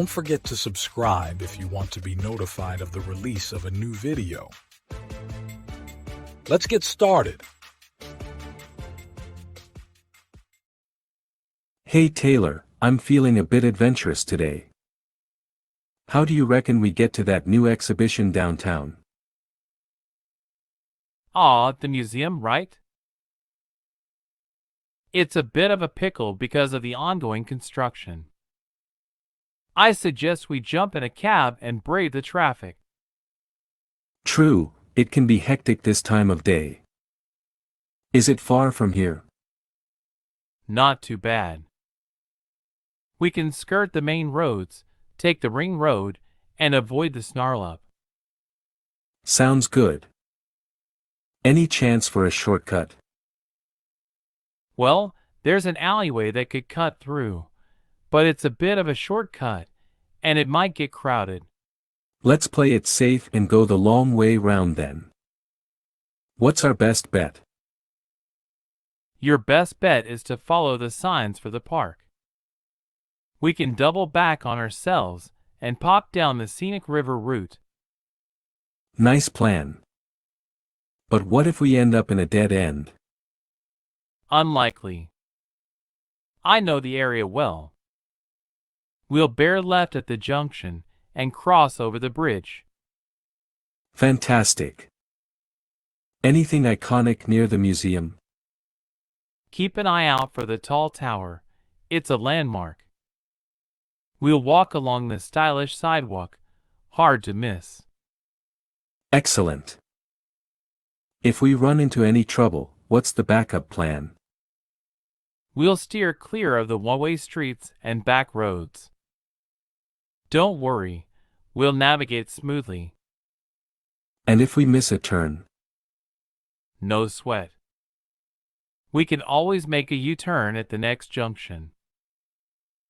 Don't forget to subscribe if you want to be notified of the release of a new video. Let's get started. Hey Taylor, I'm feeling a bit adventurous today. How do you reckon we get to that new exhibition downtown? Aw, the museum, right? It's a bit of a pickle because of the ongoing construction. I suggest we jump in a cab and brave the traffic. True, it can be hectic this time of day. Is it far from here? Not too bad. We can skirt the main roads, take the ring road, and avoid the snarl-up. Sounds good. Any chance for a shortcut? Well, there's an alleyway that could cut through, but it's a bit of a shortcut, and it might get crowded. Let's play it safe and go the long way round then. What's our best bet? Your best bet is to follow the signs for the park. We can double back on ourselves and pop down the scenic river route. Nice plan. But what if we end up in a dead end? Unlikely. I know the area well. We'll bear left at the junction and cross over the bridge. Fantastic. Anything iconic near the museum? Keep an eye out for the tall tower. It's a landmark. We'll walk along the stylish sidewalk. Hard to miss. Excellent. If we run into any trouble, what's the backup plan? We'll steer clear of the one-way streets and back roads. Don't worry, we'll navigate smoothly. And if we miss a turn? No sweat. We can always make a U-turn at the next junction.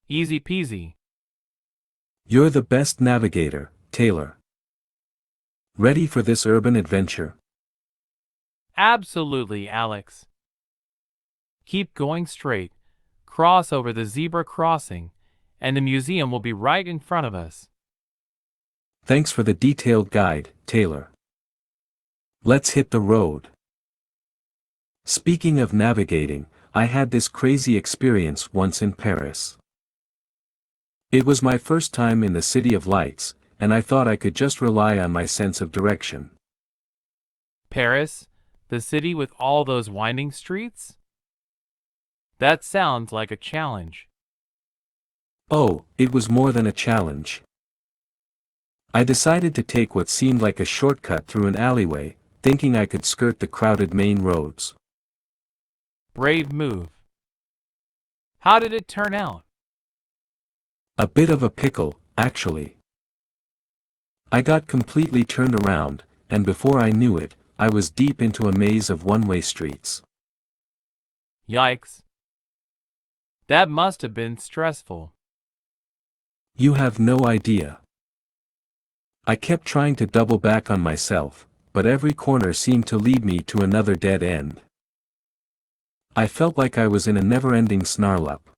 Easy peasy. You're the best navigator, Taylor. Ready for this urban adventure? Absolutely, Alex. Keep going straight, cross over the zebra crossing, and the museum will be right in front of us. Thanks for the detailed guide, Taylor. Let's hit the road. Speaking of navigating, I had this crazy experience once in Paris. It was my first time in the City of Lights, and I thought I could just rely on my sense of direction. Paris, the city with all those winding streets? That sounds like a challenge. Oh, it was more than a challenge. I decided to take what seemed like a shortcut through an alleyway, thinking I could skirt the crowded main roads. Brave move. How did it turn out? A bit of a pickle, actually. I got completely turned around, and before I knew it, I was deep into a maze of one-way streets. Yikes. That must have been stressful. You have no idea. I kept trying to double back on myself, but every corner seemed to lead me to another dead end. I felt like I was in a never-ending snarl-up.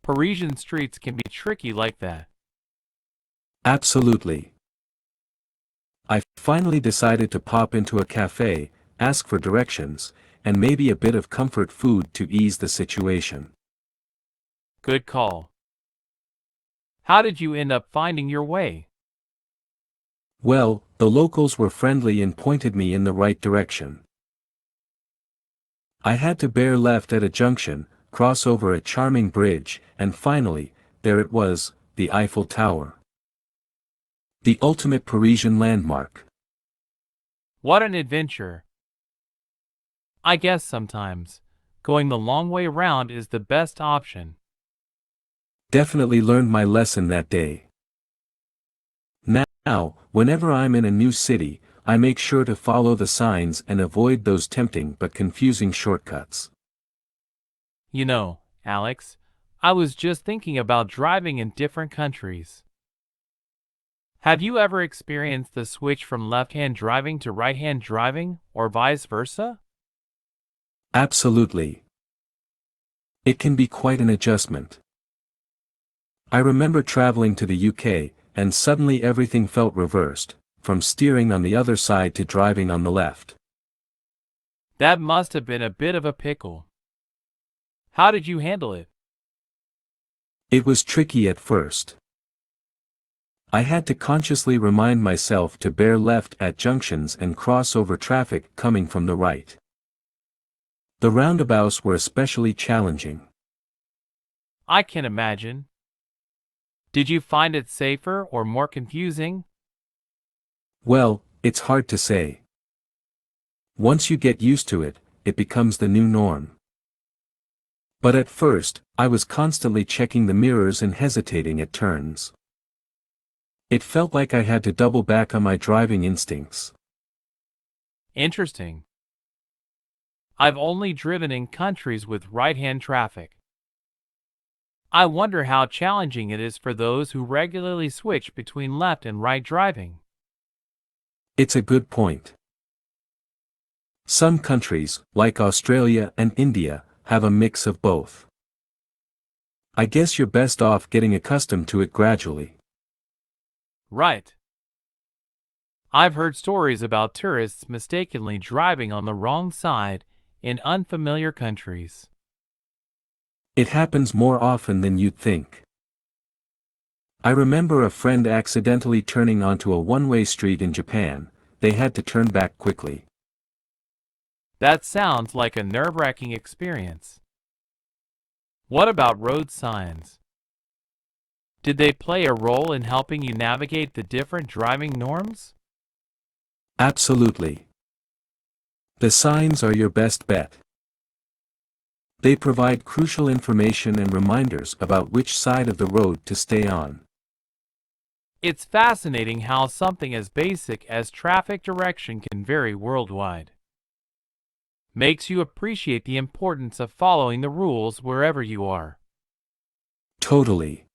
Parisian streets can be tricky like that. Absolutely. I finally decided to pop into a cafe, ask for directions, and maybe a bit of comfort food to ease the situation. Good call. How did you end up finding your way? Well, the locals were friendly and pointed me in the right direction. I had to bear left at a junction, cross over a charming bridge, and finally, there it was, the Eiffel Tower. The ultimate Parisian landmark. What an adventure. I guess sometimes, going the long way around is the best option. Definitely learned my lesson that day. Now, whenever I'm in a new city, I make sure to follow the signs and avoid those tempting but confusing shortcuts. You know, Alex, I was just thinking about driving in different countries. Have you ever experienced the switch from left-hand driving to right-hand driving, or vice versa? Absolutely. It can be quite an adjustment. I remember traveling to the UK, and suddenly everything felt reversed, from steering on the other side to driving on the left. That must have been a bit of a pickle. How did you handle it? It was tricky at first. I had to consciously remind myself to bear left at junctions and cross over traffic coming from the right. The roundabouts were especially challenging. I can imagine. Did you find it safer or more confusing? Well, it's hard to say. Once you get used to it, it becomes the new norm. But at first, I was constantly checking the mirrors and hesitating at turns. It felt like I had to double back on my driving instincts. Interesting. I've only driven in countries with right-hand traffic. I wonder how challenging it is for those who regularly switch between left and right driving. It's a good point. Some countries, like Australia and India, have a mix of both. I guess you're best off getting accustomed to it gradually. Right. I've heard stories about tourists mistakenly driving on the wrong side in unfamiliar countries. It happens more often than you'd think. I remember a friend accidentally turning onto a one-way street in Japan. They had to turn back quickly. That sounds like a nerve-wracking experience. What about road signs? Did they play a role in helping you navigate the different driving norms? Absolutely. The signs are your best bet. They provide crucial information and reminders about which side of the road to stay on. It's fascinating how something as basic as traffic direction can vary worldwide. Makes you appreciate the importance of following the rules wherever you are. Totally.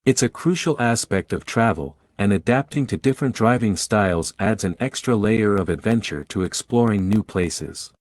It's a crucial aspect of travel, and adapting to different driving styles adds an extra layer of adventure to exploring new places.